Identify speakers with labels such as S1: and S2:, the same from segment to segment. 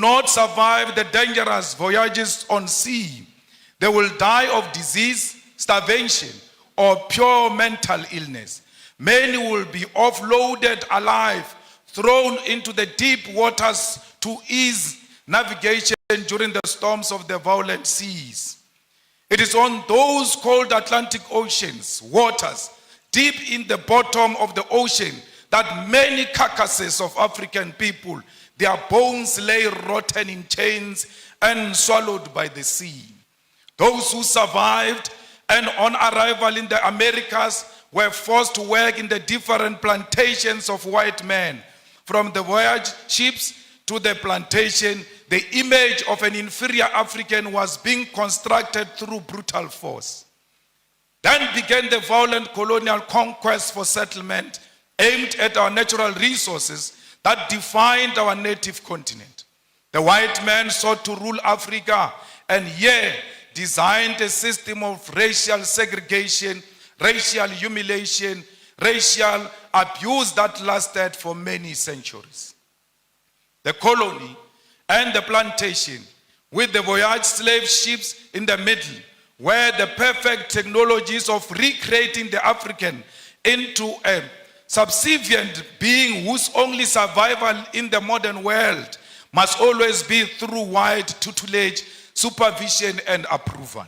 S1: not survive the dangerous voyages on sea. They will die of disease, starvation, or pure mental illness. Many will be offloaded alive, thrown into the deep waters to ease navigation during the storms of the violent seas. It is on those cold Atlantic Ocean's waters, deep in the bottom of the ocean, that many carcasses of African people, their bones lay rotten in chains and swallowed by the sea. Those who survived and on arrival in the Americas were forced to work in the different plantations of white men. From the voyage ships to the plantation, the image of an inferior African was being constructed through brutal force. Then began the violent colonial conquest for settlement aimed at our natural resources that defined our native continent. The white man sought to rule Africa and here designed a system of racial segregation, racial humiliation, racial abuse that lasted for many centuries. The colony and the plantation, with the voyage slave ships in the middle, were the perfect technologies of recreating the African into a subservient being whose only survival in the modern world must always be through wide tutelage, supervision, and approval.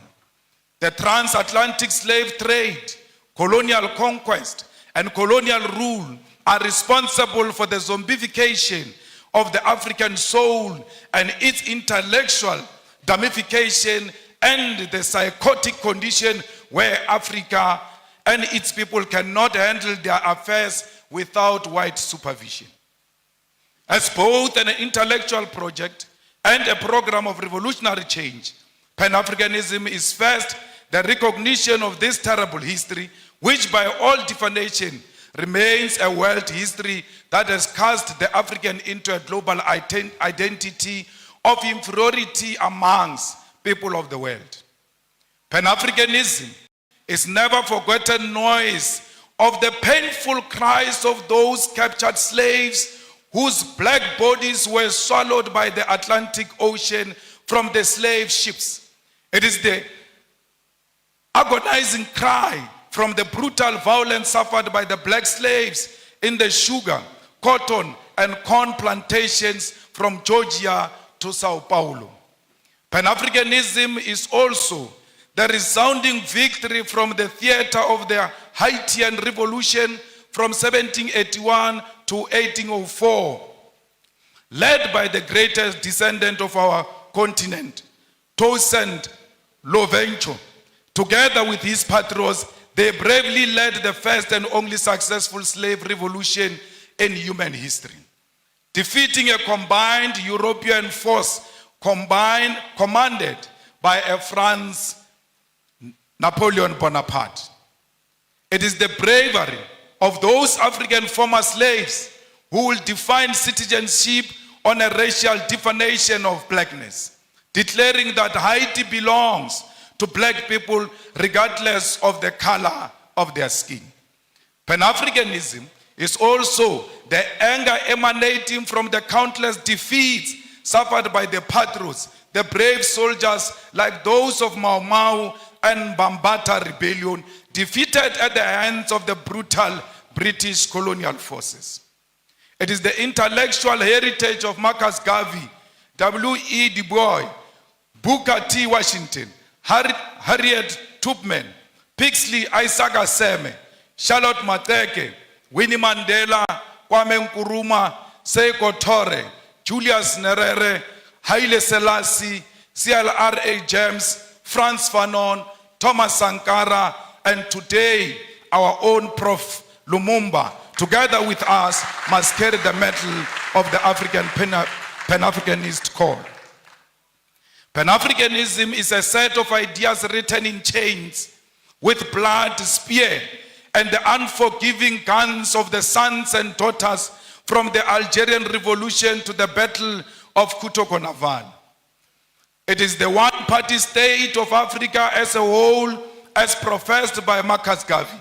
S1: The transatlantic slave trade, colonial conquest, and colonial rule are responsible for the zombification of the African soul and its intellectual damnification and the psychotic condition where Africa and its people cannot handle their affairs without white supervision. As both an intellectual project and a program of revolutionary change, Pan-Africanism is first the recognition of this terrible history, which by all definition remains a world history that has cast the African into a global identity of inferiority amongst people of the world. Pan-Africanism is never forgotten noise of the painful cries of those captured slaves whose black bodies were swallowed by the Atlantic Ocean from the slave ships. It is the agonizing cry from the brutal violence suffered by the black slaves in the sugar, cotton, and corn plantations from Georgia to Sao Paulo. Pan-Africanism is also the resounding victory from the theater of the Haitian Revolution from 1781 to 1804, led by the greatest descendant of our continent, Toussaint Louverture. Together with his patrons, they bravely led the first and only successful slave revolution in human history, defeating a combined European force commanded by a France Napoleon Bonaparte. It is the bravery of those African former slaves who will define citizenship on a racial definition of blackness, declaring that Haiti belongs to black people regardless of the color of their skin. Pan-Africanism is also the anger emanating from the countless defeats suffered by the patrons, the brave soldiers like those of Mau Mau and Bambata rebellion, defeated at the hands of the brutal British colonial forces. It is the intellectual heritage of Marcus Garvey, W.E. Du Bois, Booker T. Washington, Harriet Tubman, Pixley Isaac Aseme, Charlotte Mateke, Winnie Mandela, Kwame Nkrumah, Seiko Tore, Julius Nyerere, Haile Selassie, C.L.R.A. James, Frantz Fanon, Thomas Sankara, and today our own Prof. Lumumba, together with us, must carry the mantle of the African Pan-Africanist call. Pan-Africanism is a set of ideas written in chains with blood, spear, and the unforgiving guns of the sons and daughters from the Algerian Revolution to the Battle of Kutoko-Naval. It is the one-party state of Africa as a whole, as professed by Marcus Garvey.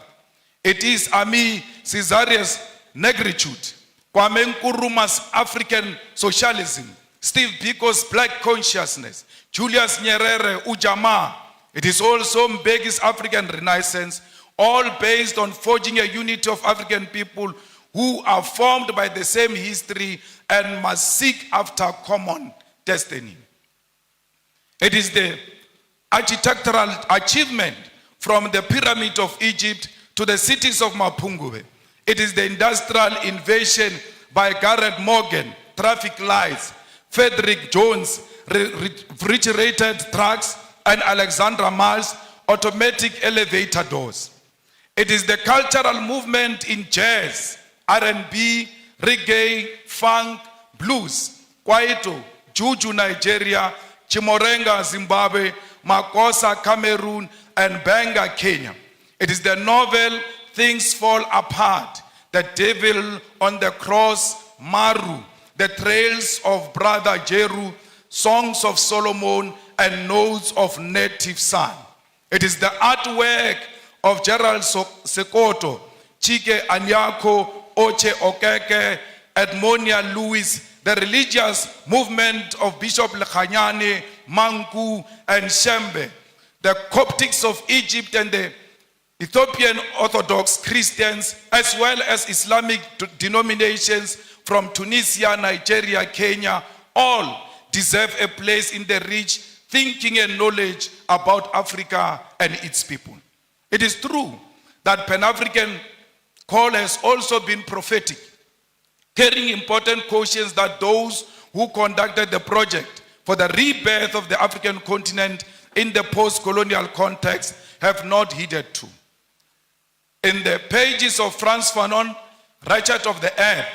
S1: It is Ami Caesarius' negritude, Kwame Nkrumah's African socialism, Steve Biko's Black Consciousness, Julius Nyerere, Ujamaa. It is also Mbeki's African Renaissance, all based on forging a unity of African people who are formed by the same history and must seek after common destiny. It is the architectural achievement from the Pyramid of Egypt to the cities of Mapungubwe. It is the industrial invasion by Garrett Morgan, traffic lights, Frederick Jones, refrigerated trucks, and Alexandra Mars, automatic elevator doors. It is the cultural movement in jazz, R&B, reggae, funk, blues, kwaito, juju Nigeria, chimorenga Zimbabwe, makosa Cameroon, and benga Kenya. It is the novel Things Fall Apart, The Devil on the Cross, Maru, The Trails of Brother Jeru, Songs of Solomon, and Notes of Native Son. It is the artwork of Gerald Sekoto, Chike Anyako, Oche Okeke, Edmonia Lewis, the religious movement of Bishop Lekhanyane, Manku, and Shembe, the Coptics of Egypt and the Ethiopian Orthodox Christians, as well as Islamic denominations from Tunisia, Nigeria, Kenya, all deserve a place in the rich thinking and knowledge about Africa and its people. It is true that Pan-African call has also been prophetic, carrying important cautions that those who conducted the project for the rebirth of the African continent in the post-colonial context have not heeded to. In the pages of Frantz Fanon, Ratchet of the Earth,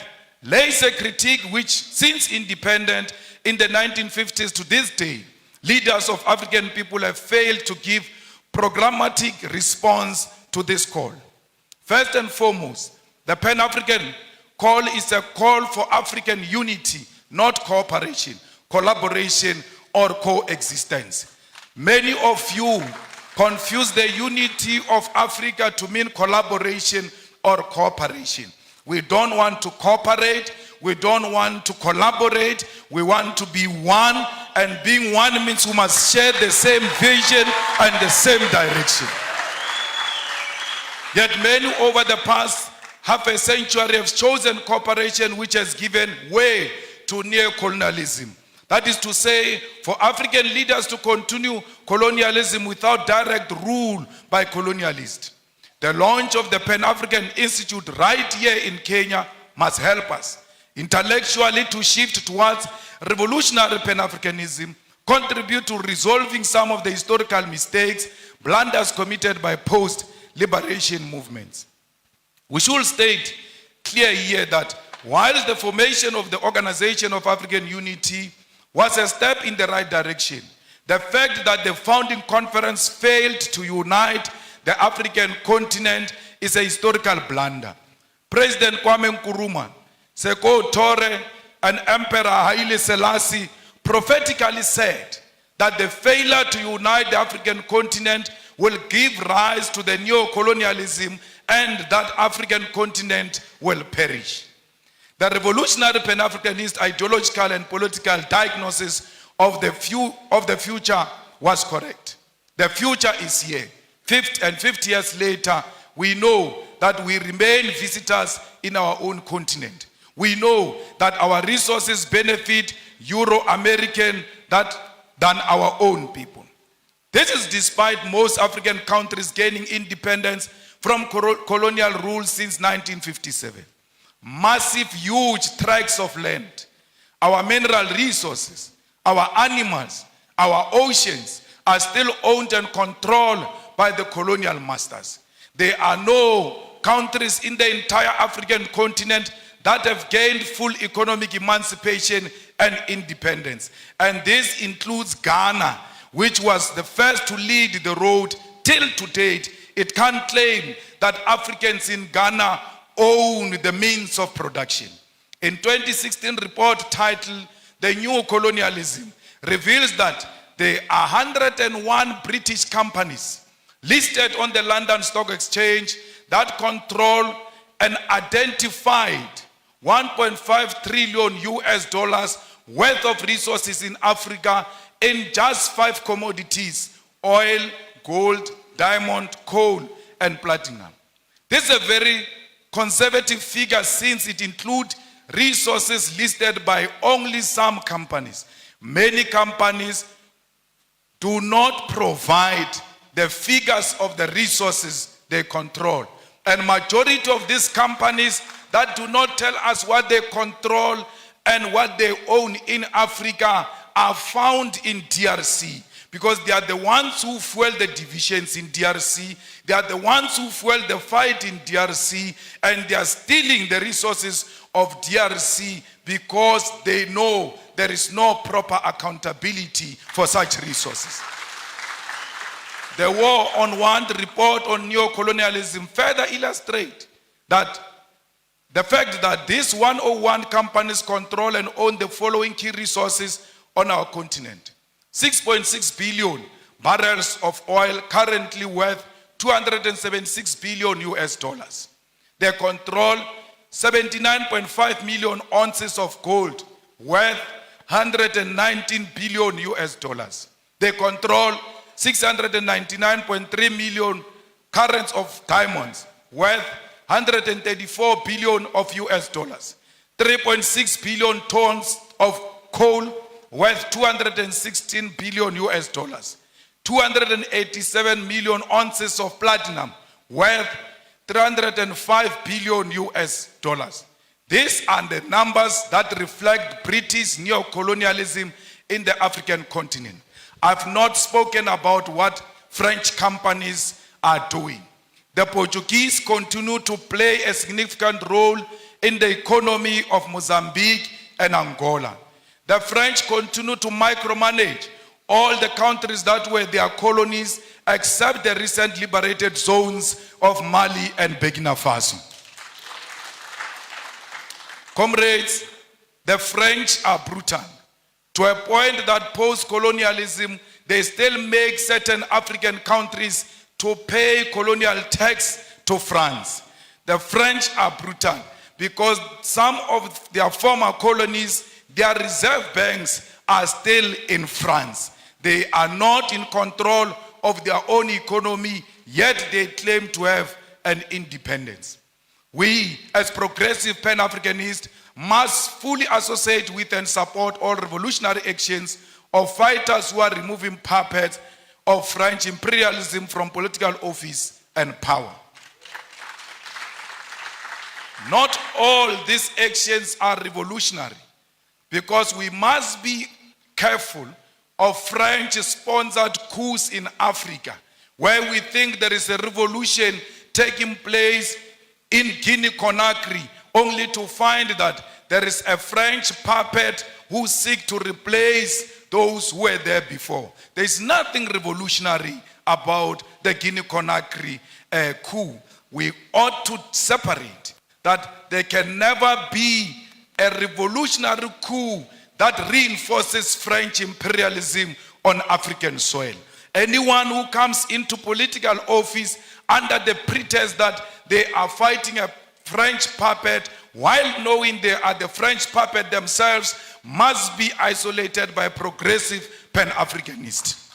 S1: lays a critique which, since independence in the 1950s to this day, leaders of African people have failed to give programmatic response to this call. First and foremost, the Pan-African call is a call for African unity, not cooperation, collaboration, or coexistence. Many of you confuse the unity of Africa to mean collaboration or cooperation. We don't want to cooperate. We don't want to collaborate. We want to be one, and being one means we must share the same vision and the same direction. Yet many over the past half a century have chosen cooperation, which has given way to neocolonialism. That is to say, for African leaders to continue colonialism without direct rule by colonialists. The launch of the Pan-African Institute right here in Kenya must help us intellectually to shift towards revolutionary Pan-Africanism, contribute to resolving some of the historical mistakes, blunders committed by post-liberation movements. We should state clear here that while the formation of the Organization of African Unity was a step in the right direction, the fact that the founding conference failed to unite the African continent is a historical blunder. President Kwame Nkrumah, Seko Tore, and Emperor Haile Selassie prophetically said that the failure to unite the African continent will give rise to the neocolonialism and that African continent will perish. The revolutionary Pan-Africanist ideological and political diagnosis of the future was correct. The future is here. 50 years later, we know that we remain visitors in our own continent. We know that our resources benefit Euro-American than our own people. This is despite most African countries gaining independence from colonial rule since 1957. Massive, huge tracts of land, our mineral resources, our animals, our oceans are still owned and controlled by the colonial masters. There are no countries in the entire African continent that have gained full economic emancipation and independence. And this includes Ghana, which was the first to lead the road. Till to date, it can't claim that Africans in Ghana own the means of production. In 2016 report titled The Neocolonialism reveals that there are 101 British companies listed on the London Stock Exchange that control an identified $1.5 trillion worth of resources in Africa in just 5 commodities: oil, gold, diamond, coal, and platinum. This is a very conservative figure since it includes resources listed by only some companies. Many companies do not provide the figures of the resources they control. And majority of these companies that do not tell us what they control and what they own in Africa are found in DRC, because they are the ones who fuel the divisions in DRC. They are the ones who fuel the fight in DRC, and they are stealing the resources of DRC because they know there is no proper accountability for such resources. The War on Want report on neocolonialism further illustrates that the fact that these 101 companies control and own the following key resources on our continent: 6.6 billion barrels of oil, currently worth 276 billion US dollars. They control 79.5 million ounces of gold, worth 119 billion US dollars. They control 699.3 million carats of diamonds, worth 134 billion of US dollars. 3.6 billion tons of coal, worth 216 billion US dollars. 287 million ounces of platinum, worth 305 billion US dollars. These are the numbers that reflect British neocolonialism in the African continent. I've not spoken about what French companies are doing. The Portuguese continue to play a significant role in the economy of Mozambique and Angola. The French continue to micromanage all the countries that were their colonies, except the recent liberated zones of Mali and Burkina Faso. Comrades, the French are brutal, to a point that post-colonialism, they still make certain African countries to pay colonial tax to France. The French are brutal because some of their former colonies, their reserve banks are still in France. They are not in control of their own economy, yet they claim to have an independence. We, as progressive pan-Africanists, must fully associate with and support all revolutionary actions of fighters who are removing puppets of French imperialism from political office and power. Not all these actions are revolutionary, because we must be careful of French-sponsored coups in Africa, where we think there is a revolution taking place in Guinea-Conakry, only to find that there is a French puppet who seeks to replace those who were there before. There is nothing revolutionary about the Guinea-Conakry coup. We ought to separate that there can never be a revolutionary coup that reinforces French imperialism on African soil. Anyone who comes into political office under the pretext that they are fighting a French puppet, while knowing they are the French puppet themselves, must be isolated by progressive pan-Africanists.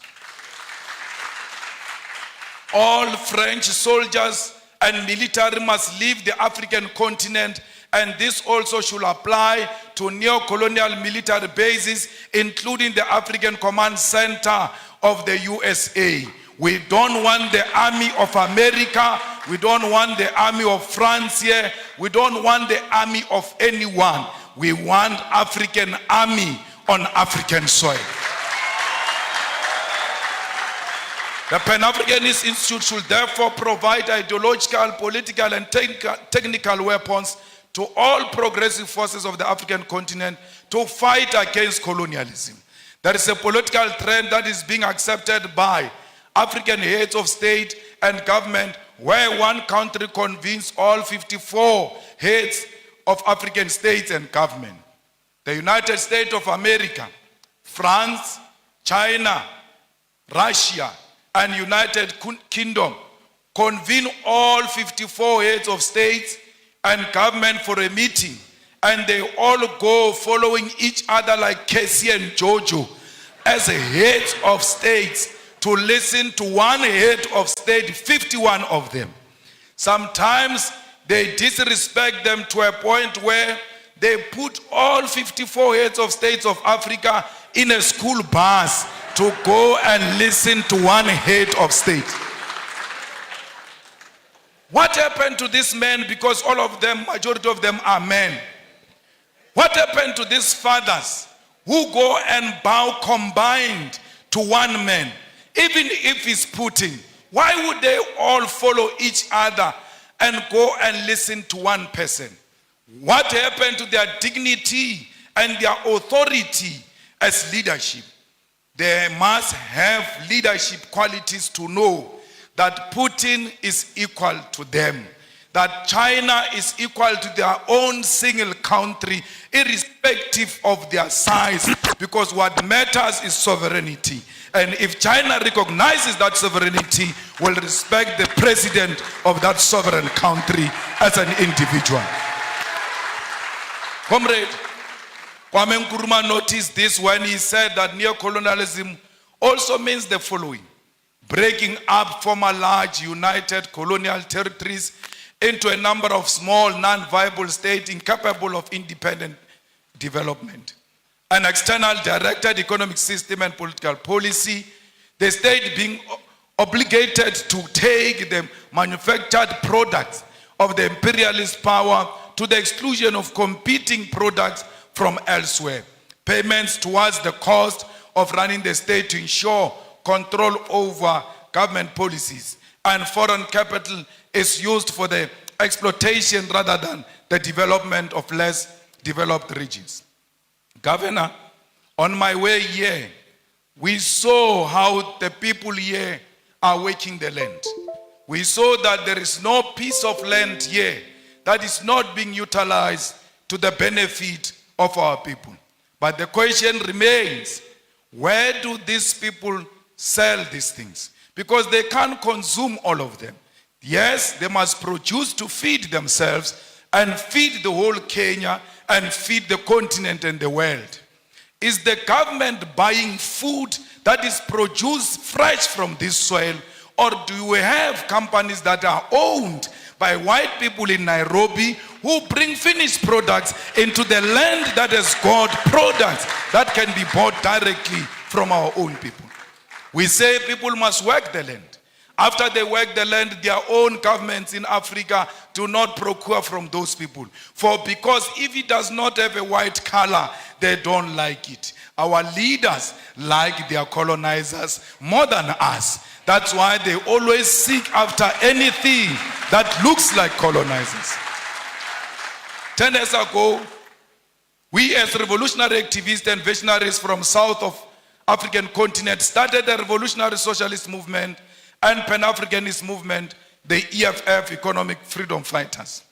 S1: All French soldiers and military must leave the African continent, and this also should apply to neo-colonial military bases, including the African Command Center of the USA. We don't want the army of America. We don't want the army of France here. We don't want the army of anyone. We want African army on African soil. The Pan-Africanist Institute should therefore provide ideological, political, and technical weapons to all progressive forces of the African continent to fight against colonialism. There is a political trend that is being accepted by African heads of state and government, where one country convenes all 54 heads of African states and government. The United States of America, France, China, Russia, and United Kingdom convene all 54 heads of states and government for a meeting, and they all go following each other like Casey and Jojo as heads of states to listen to one head of state, 51 of them. Sometimes they disrespect them to a point where they put all 54 heads of states of Africa in a school bus to go and listen to one head of state. What happened to these men? Because all of them, majority of them are men. What happened to these fathers who go and bow combined to one man? Even if he's Putin, why would they all follow each other and go and listen to one person? What happened to their dignity and their authority as leadership? They must have leadership qualities to know that Putin is equal to them, that China is equal to their own single country, irrespective of their size, because what matters is sovereignty. And if China recognizes that sovereignty, will respect the president of that sovereign country as an individual. Comrade Kwame Nkrumah noticed this when he said that neocolonialism also means the following: breaking up former large united colonial territories into a number of small non-viable states incapable of independent development. An external directed economic system and political policy, the state being obligated to take the manufactured products of the imperialist power to the exclusion of competing products from elsewhere. Payments towards the cost of running the state to ensure control over government policies, and foreign capital is used for the exploitation rather than the development of less developed regions. Governor, on my way here, we saw how the people here are working the land. We saw that there is no piece of land here that is not being utilized to the benefit of our people. But the question remains, where do these people sell these things? Because they can't consume all of them. Yes, they must produce to feed themselves and feed the whole Kenya and feed the continent and the world. Is the government buying food that is produced fresh from this soil, or do we have companies that are owned by white people in Nairobi who bring finished products into the land that has got products that can be bought directly from our own people? We say people must work the land. After they work the land, their own governments in Africa do not procure from those people. Because if it does not have a white color, they don't like it. Our leaders like their colonizers more than us. That's why they always seek after anything that looks like colonizers. 10 years ago, we as revolutionary activists and visionaries from south of African continent started a revolutionary socialist movement and pan-africanist movement, the EFF, Economic Freedom Fighters.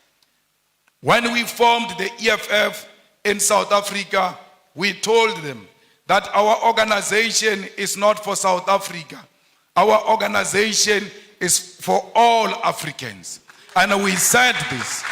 S1: When we formed the EFF in South Africa, we told them that our organization is not for South Africa. Our organization is for all Africans. And we said this.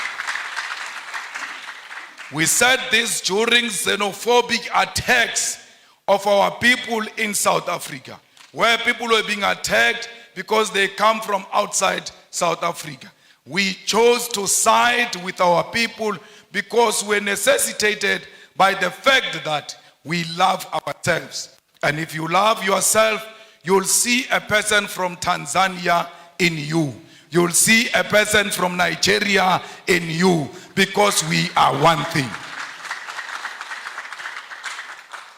S1: We said this during xenophobic attacks of our people in South Africa, where people were being attacked because they come from outside South Africa. We chose to side with our people because we're necessitated by the fact that we love ourselves. And if you love yourself, you'll see a person from Tanzania in you. You'll see a person from Nigeria in you, because we are one thing.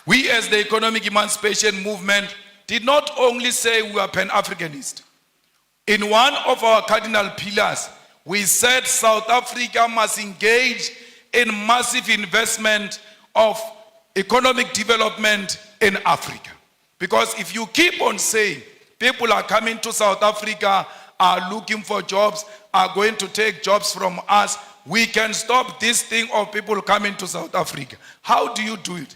S1: We as the economic emancipation movement did not only say we are pan-Africanist. In one of our cardinal pillars, we said South Africa must engage in massive investment of economic development in Africa. Because if you keep on saying people are coming to South Africa, are looking for jobs, are going to take jobs from us, we can stop this thing of people coming to South Africa. How do you do it?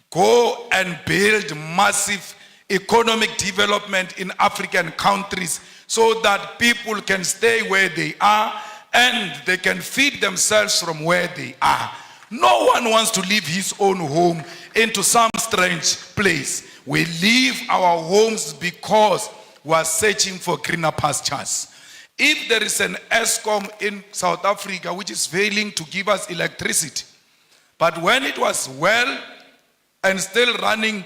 S1: Go and build massive economic development in African countries so that people can stay where they are and they can feed themselves from where they are. No one wants to leave his own home into some strange place. We leave our homes because we are searching for greener pastures. If there is an ESCOM in South Africa which is failing to give us electricity, but when it was well and still running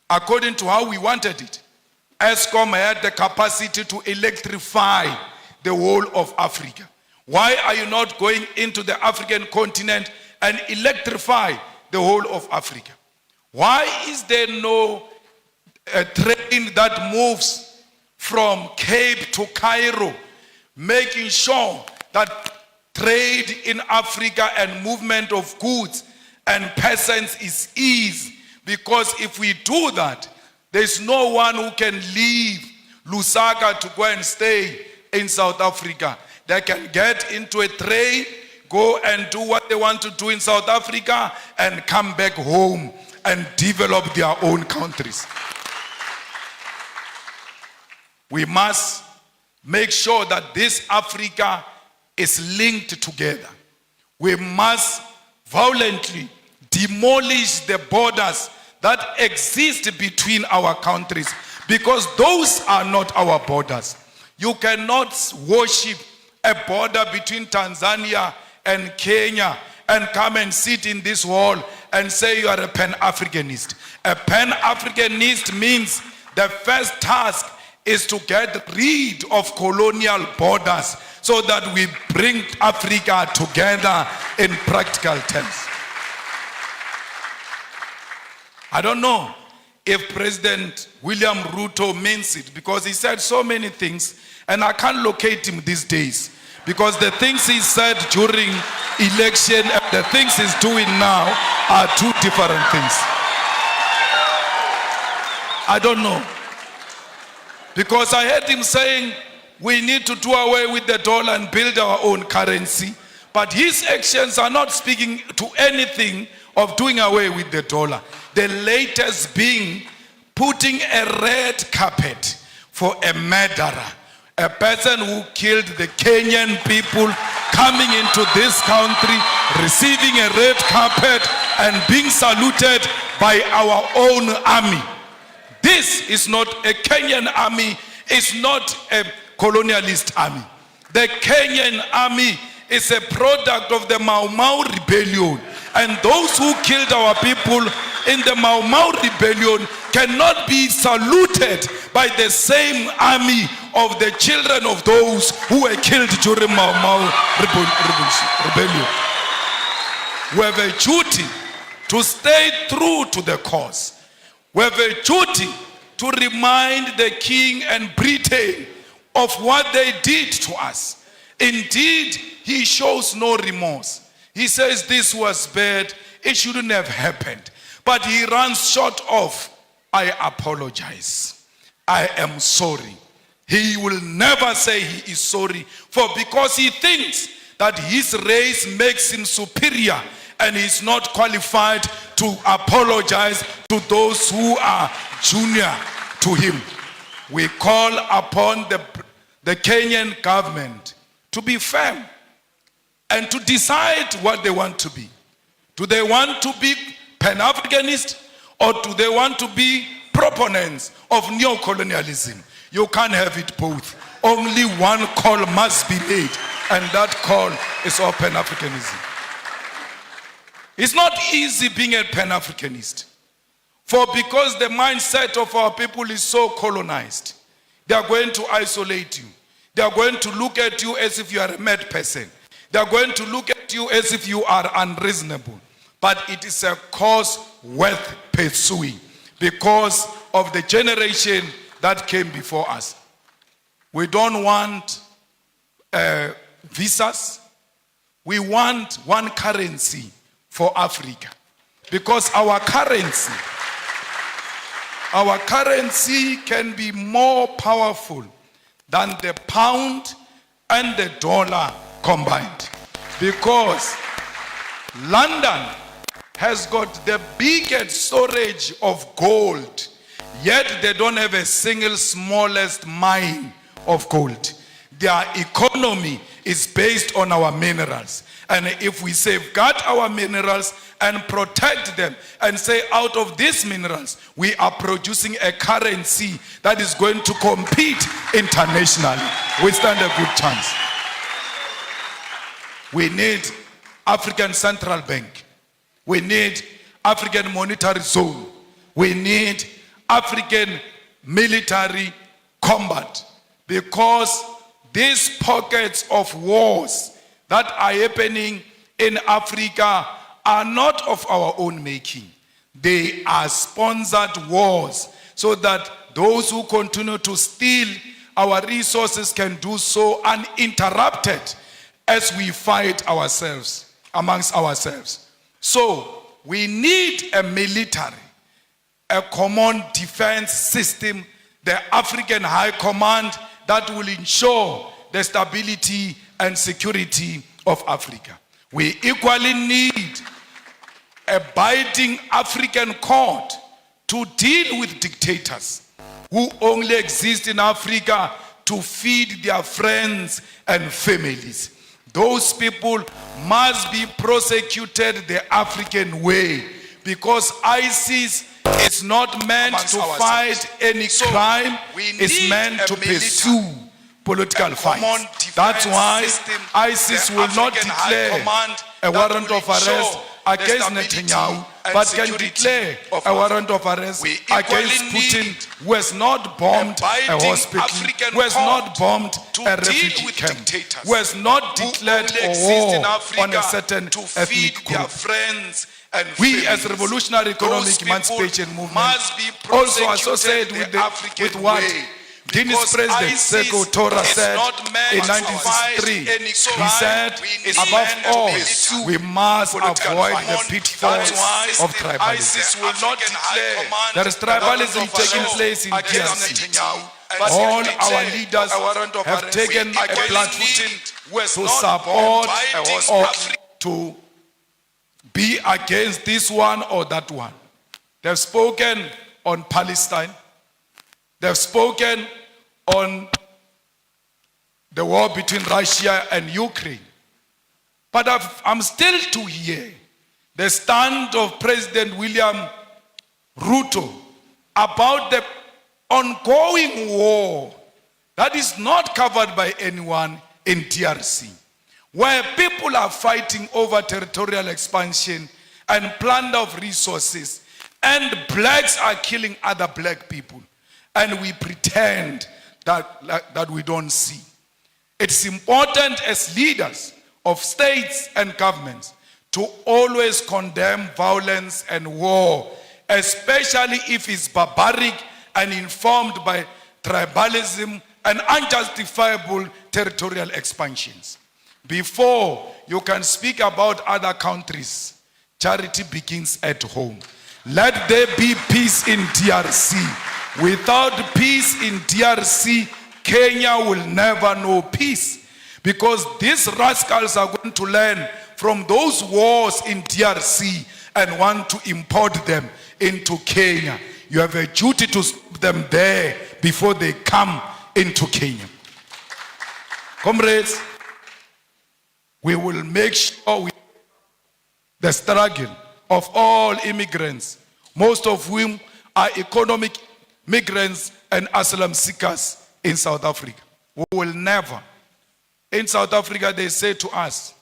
S1: according to how we wanted it, ESCOM had the capacity to electrify the whole of Africa. Why are you not going into the African continent and electrify the whole of Africa? Why is there no train that moves from Cape to Cairo, making sure that trade in Africa and movement of goods and persons is easy? Because if we do that, there's no one who can leave Lusaka to go and stay in South Africa. They can get into a train, go and do what they want to do in South Africa, and come back home and develop their own countries. We must make sure that this Africa is linked together. We must violently demolish the borders that exist between our countries, because those are not our borders. You cannot worship a border between Tanzania and Kenya and come and sit in this hall and say you are a pan-Africanist. A pan-Africanist means the first task is to get rid of colonial borders so that we bring Africa together in practical terms. I don't know if President William Ruto means it, because he said so many things and I can't locate him these days, because the things he said during election and the things he's doing now are two different things. I don't know. Because I heard him saying we need to do away with the dollar and build our own currency. But his actions are not speaking to anything of doing away with the dollar. The latest being putting a red carpet for a murderer, a person who killed the Kenyan people, coming into this country, receiving a red carpet and being saluted by our own army. This is not a Kenyan army, it's not a colonialist army. The Kenyan army is a product of the Mau Mau rebellion. And those who killed our people in the Mau Mau rebellion cannot be saluted by the same army of the children of those who were killed during Mau Mau rebellion. We have a duty to stay true to the cause. We have a duty to remind the King and Britain of what they did to us. Indeed, he shows no remorse. He says this was bad, it shouldn't have happened. But he runs short of, I apologize, I am sorry. He will never say he is sorry, for because he thinks that his race makes him superior and he's not qualified to apologize to those who are junior to him. We call upon the Kenyan government to be firm and to decide what they want to be. Do they want to be pan-Africanist, or do they want to be proponents of neocolonialism? You can't have it both. Only one call must be made, and that call is of pan-Africanism. It's not easy being a pan-Africanist, for because the mindset of our people is so colonized, they are going to isolate you. They are going to look at you as if you are a mad person. They are going to look at you as if you are unreasonable. But it is a cause worth pursuing because of the generation that came before us. We don't want visas. We want one currency for Africa, because our currency can be more powerful than the pound and the dollar combined, because London has got the biggest storage of gold, yet they don't have a single smallest mine of gold. Their economy is based on our minerals. And if we safeguard our minerals and protect them and say out of these minerals, we are producing a currency that is going to compete internationally, we stand a good chance. We need African Central Bank. We need African Monetary Zone. We need African military combat, because these pockets of wars that are happening in Africa are not of our own making. They are sponsored wars so that those who continue to steal our resources can do so uninterrupted as we fight ourselves, amongst ourselves. So we need a military, a common defense system, the African High Command that will ensure the stability and security of Africa. We equally need a binding African court to deal with dictators who only exist in Africa to feed their friends and families. Those people must be prosecuted the African way, because ISIS is not meant to fight any crime, it's meant to pursue political fights. That's why ISIS will not declare a warrant of arrest against Netanyahu, but can declare a warrant of arrest against Putin, who has not bombed a hospital, who has not bombed a refugee camp, who has not declared a war on a certain ethnic group. We as Revolutionary Economic Emancipation Movement also associate with what Guinea's president Sekou Touré said in 1963. He said, above all, we must avoid the pitfalls of tribalism. There is tribalism taking place in DRC. All our leaders have taken a platform to support or to be against this one or that one. They've spoken on Palestine. They've spoken on the war between Russia and Ukraine. But I'm still to hear the stand of President William Ruto about the ongoing war that is not covered by anyone in DRC, where people are fighting over territorial expansion and plunder of resources, and blacks are killing other black people. And we pretend that we don't see. It's important as leaders of states and governments to always condemn violence and war, especially if it's barbaric and informed by tribalism and unjustifiable territorial expansions. Before you can speak about other countries, charity begins at home. Let there be peace in DRC. Without peace in DRC, Kenya will never know peace, because these rascals are going to learn from those wars in DRC and want to import them into Kenya. You have a duty to stop them there before they come into Kenya. Comrades, we will make sure the struggle of all immigrants, most of whom are economic migrants and asylum seekers in South Africa. We will never. In South Africa, they say to us,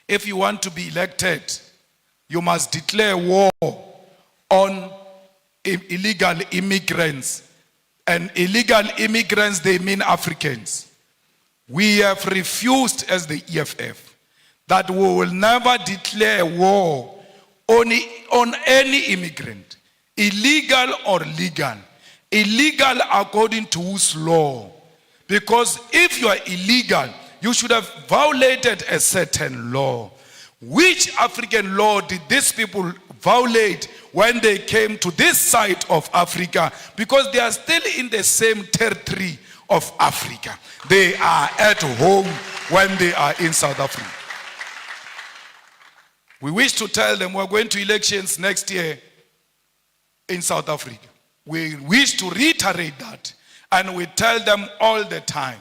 S1: if you want to be elected, you must declare war on illegal immigrants. And illegal immigrants, they mean Africans. We have refused as the EFF that we will never declare war on any immigrant. Illegal or legal. Illegal according to whose law? Because if you are illegal, you should have violated a certain law. Which African law did these people violate when they came to this side of Africa? Because they are still in the same territory of Africa. They are at home when they are in South Africa. We wish to tell them we're going to elections next year in South Africa. We wish to reiterate that, and we tell them all the time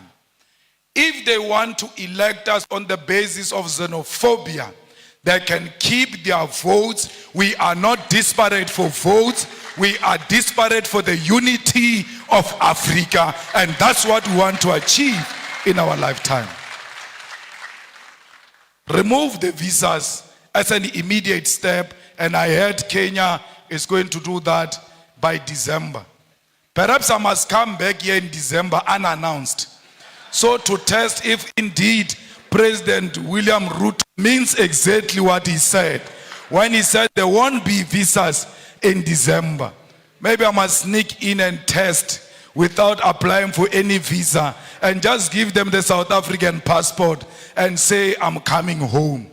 S1: if they want to elect us on the basis of xenophobia, they can keep their votes. We are not disparate for votes. We are disparate for the unity of Africa. And that's what we want to achieve in our lifetime. Remove the visas as an immediate step. And I heard Kenya is going to do that by December. Perhaps I must come back here in December unannounced. So to test if indeed President William Ruto means exactly what he said when he said there won't be visas in December. Maybe I must sneak in and test without applying for any visa and just give them the South African passport and say I'm coming home.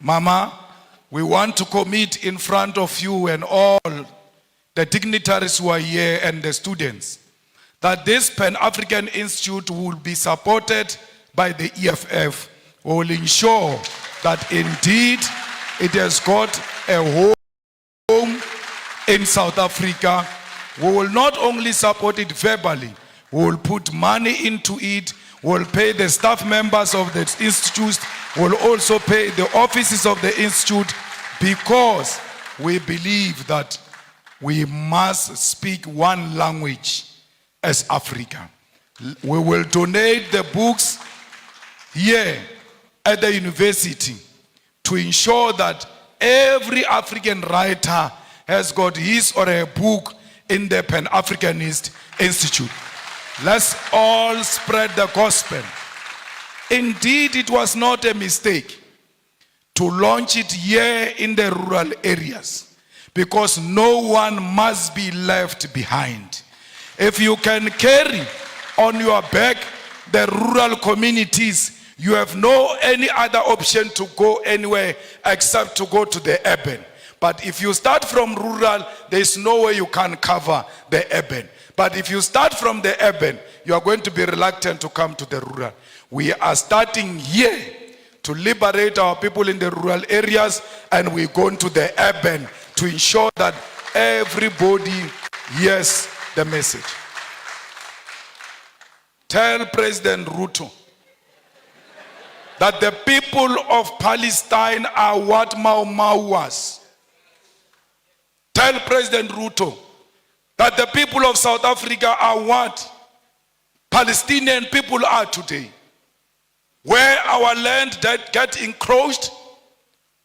S1: Mama, we want to commit in front of you and all the dignitaries who are here and the students that this Pan-African Institute will be supported by the EFF. We will ensure that indeed it has got a home in South Africa. We will not only support it verbally, we will put money into it, we will pay the staff members of the institute, we will also pay the offices of the institute, because we believe that we must speak one language as Africa. We will donate the books here at the university to ensure that every African writer has got his or her book in the Pan-Africanist Institute. Let's all spread the gospel. Indeed, it was not a mistake to launch it here in the rural areas, because no one must be left behind. If you can carry on your back the rural communities, you have no any other option to go anywhere except to go to the urban. But if you start from rural, there is no way you can cover the urban. But if you start from the urban, you are going to be reluctant to come to the rural. We are starting here to liberate our people in the rural areas, and we're going to the urban to ensure that everybody hears the message. Tell President Ruto that the people of Palestine are what Mau Mau was. Tell President Ruto that the people of South Africa are what Palestinian people are today. Where our land get encroached,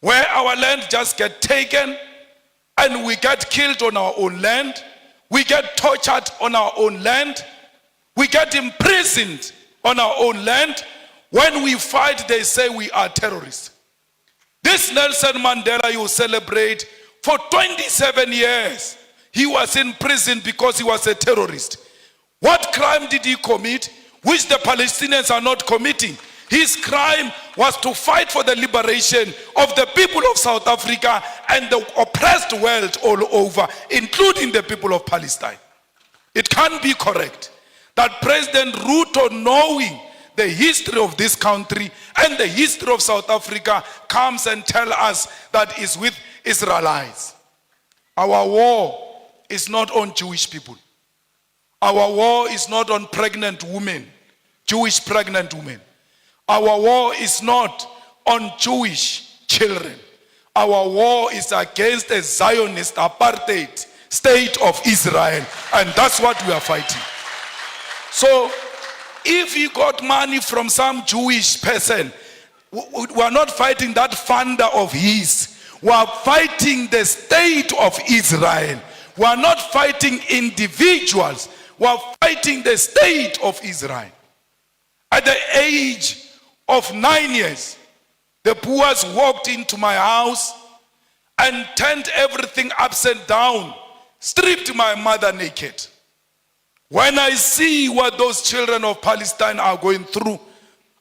S1: where our land just get taken, and we get killed on our own land, we get tortured on our own land, we get imprisoned on our own land. When we fight, they say we are terrorists. This Nelson Mandela you celebrate, for 27 years, he was in prison because he was a terrorist. What crime did he commit, which the Palestinians are not committing? His crime was to fight for the liberation of the people of South Africa and the oppressed world all over, including the people of Palestine. It can't be correct that President Ruto, knowing the history of this country and the history of South Africa, comes and tells us that it's with Israelites. Our war is not on Jewish people. Our war is not on pregnant women, Jewish pregnant women. Our war is not on Jewish children. Our war is against a Zionist apartheid state of Israel, and that's what we are fighting. So if he got money from some Jewish person, we are not fighting that funder of his. We are fighting the state of Israel. We are not fighting individuals. We are fighting the state of Israel. At the age of 9 years, the Boers walked into my house and turned everything upside down, stripped my mother naked. When I see what those children of Palestine are going through,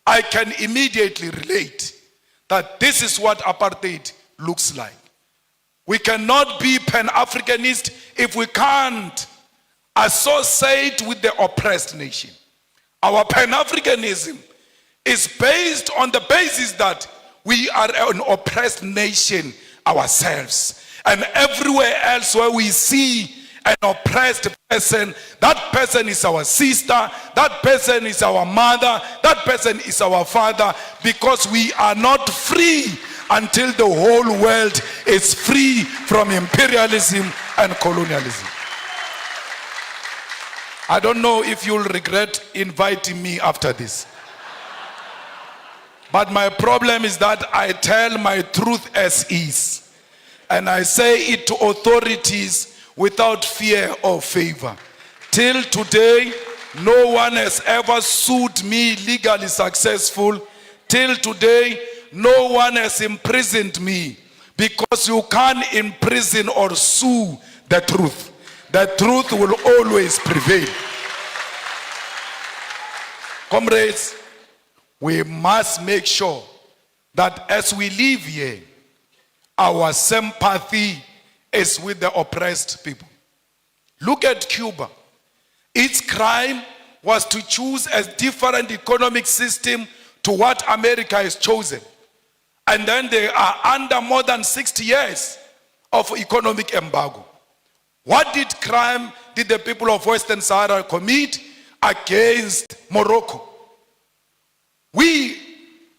S1: I can immediately relate that this is what apartheid looks like. We cannot be pan-Africanist if we can't associate with the oppressed nation. Our pan-Africanism is based on the basis that we are an oppressed nation ourselves. And everywhere else where we see an oppressed person, that person is our sister, that person is our mother, that person is our father, because we are not free until the whole world is free from imperialism and colonialism. I don't know if you'll regret inviting me after this. But my problem is that I tell my truth as is. And I say it to authorities without fear or favor. Till today, no one has ever sued me legally successful. Till today, no one has imprisoned me, because you can't imprison or sue the truth. The truth will always prevail. Comrades, we must make sure that as we live here, our sympathy is with the oppressed people. Look at Cuba. Its crime was to choose a different economic system to what America has chosen. And then they are under more than 60 years of economic embargo. What crime did the people of Western Sahara commit against Morocco? We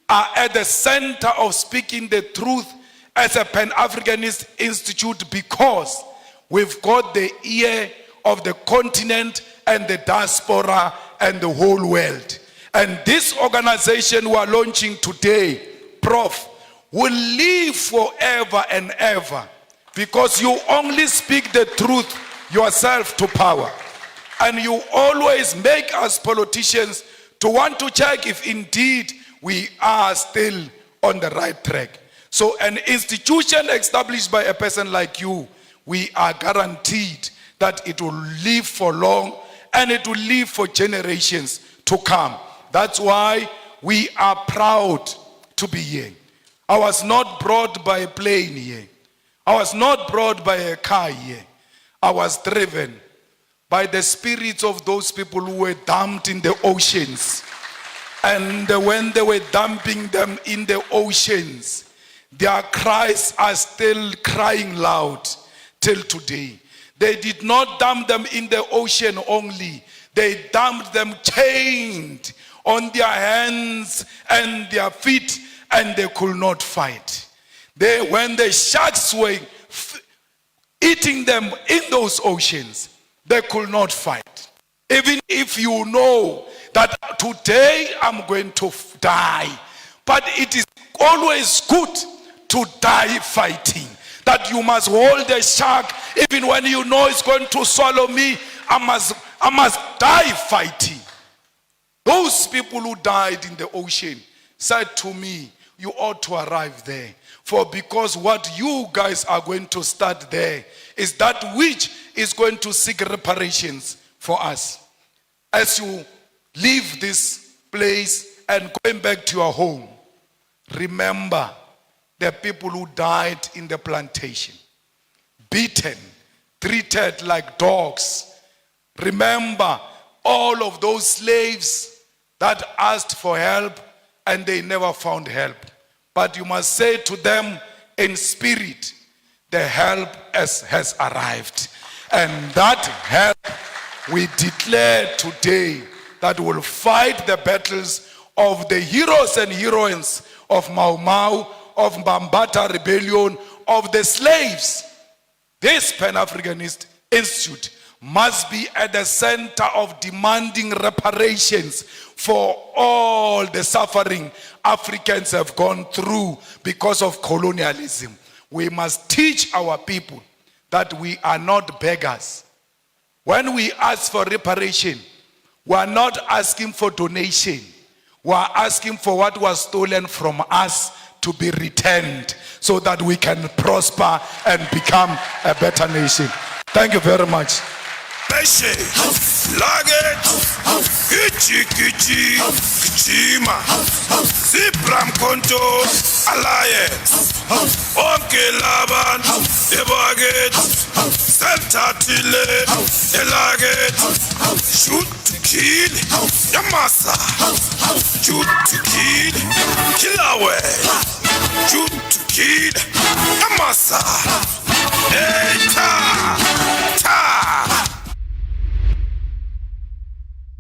S1: are at the center of speaking the truth as a pan-Africanist institute, because we've got the ear of the continent and the diaspora and the whole world. And this organization we are launching today, Prof, will live forever and ever, because you only speak the truth yourself to power. And you always make us politicians to want to check if indeed we are still on the right track. So an institution established by a person like you, we are guaranteed that it will live for long and it will live for generations to come. That's why we are proud to be here. I was not brought by a plane here. I was not brought by a car here. I was driven by the spirits of those people who were dumped in the oceans. And when they were dumping them in the oceans, their cries are still crying loud till today. They did not dump them in the ocean only. They dumped them chained on their hands and their feet, and they could not fight. When the sharks were eating them in those oceans, they could not fight. Even if you know that today I'm going to die, but it is always good to die fighting. That you must hold the shark even when you know it's going to swallow me. I must die fighting. Those people who died in the ocean said to me, you ought to arrive there. For because what you guys are going to start there is that which is going to seek reparations for us. As you leave this place and going back to your home, remember the people who died in the plantation, beaten, treated like dogs. Remember all of those slaves that asked for help and they never found help. But you must say to them in spirit, the help has arrived. And that help we declare today that will fight the battles of the heroes and heroines of Mau Mau, of Mbambata rebellion, of the slaves. This Pan-Africanist Institute must be at the center of demanding reparations for all the suffering Africans have gone through because of colonialism. We must teach our people that we are not beggars. When we ask for reparation, we are not asking for donation. We are asking for what was stolen from us to be returned so that we can prosper and become a better nation. Thank you very much.
S2: Shoot, kill, Yamasa.